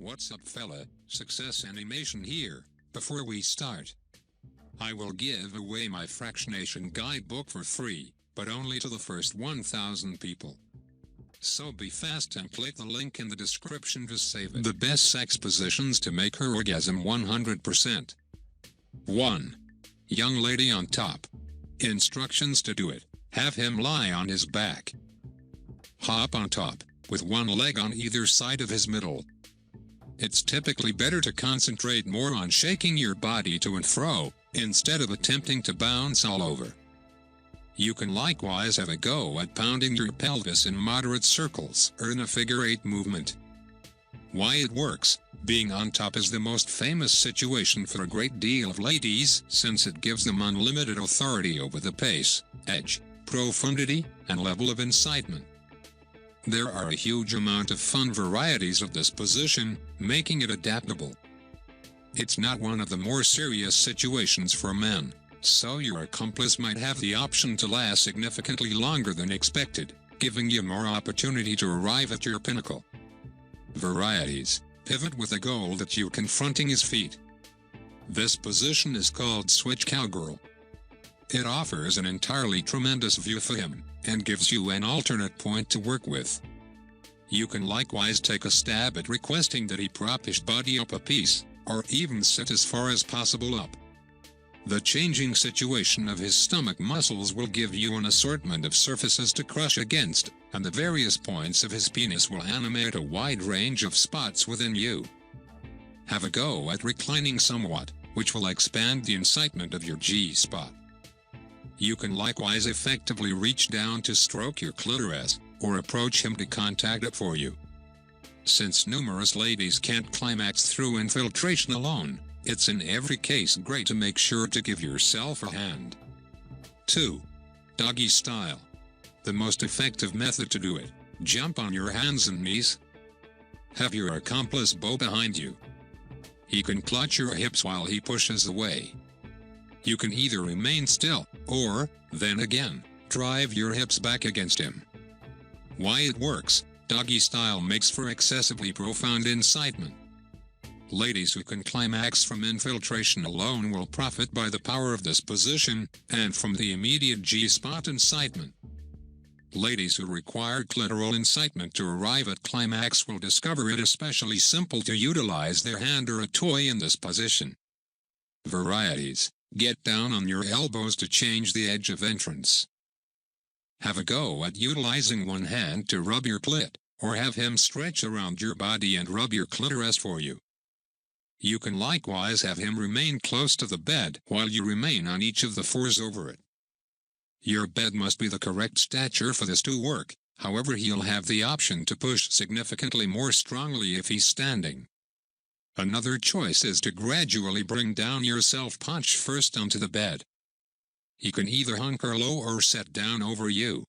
What's up fella, Success Animation here. Before we start, I will give away my fractionation guidebook for free, but only to the first 1,000 people. So be fast and click the link in the description to save it. The best sex positions to make her orgasm 100%. 1. Young lady on top. Instructions to do it. Have him lie on his back. Hop on top, with one leg on either side of his middle. It's typically better to concentrate more on shaking your body to and fro, instead of attempting to bounce all over. You can likewise have a go at pounding your pelvis in moderate circles or in a figure-8 movement. Why it works: being on top is the most famous situation for a great deal of ladies, since it gives them unlimited authority over the pace, edge, profundity, and level of incitement. There are a huge amount of fun varieties of this position, making it adaptable. It's not one of the more serious situations for men, so your accomplice might have the option to last significantly longer than expected, giving you more opportunity to arrive at your pinnacle. Varieties. Pivot with the goal that you're confronting his feet. This position is called switch cowgirl. It offers an entirely tremendous view for him, and gives you an alternate point to work with. You can likewise take a stab at requesting that he prop his body up a piece, or even sit as far as possible up. The changing situation of his stomach muscles will give you an assortment of surfaces to crush against, and the various points of his penis will animate a wide range of spots within you. Have a go at reclining somewhat, which will expand the incitement of your G-spot. You can likewise effectively reach down to stroke your clitoris, or approach him to contact it for you. Since numerous ladies can't climax through infiltration alone, it's in every case great to make sure to give yourself a hand. 2. Doggy style. The most effective method to do it: jump on your hands and knees. Have your accomplice bow behind you. He can clutch your hips while he pushes away. You can either remain still, or, then again, drive your hips back against him. Why it works: doggy style makes for excessively profound incitement. Ladies who can climax from infiltration alone will profit by the power of this position, and from the immediate G-spot incitement. Ladies who require clitoral incitement to arrive at climax will discover it especially simple to utilize their hand or a toy in this position. Varieties. Get down on your elbows to change the edge of entrance. Have a go at utilizing one hand to rub your clit, or have him stretch around your body and rub your clitoris for you. You can likewise have him remain close to the bed while you remain on each of the fours over it. Your bed must be the correct stature for this to work, however he'll have the option to push significantly more strongly if he's standing. Another choice is to gradually bring down your self-punch first onto the bed. He can either hunker low or set down over you,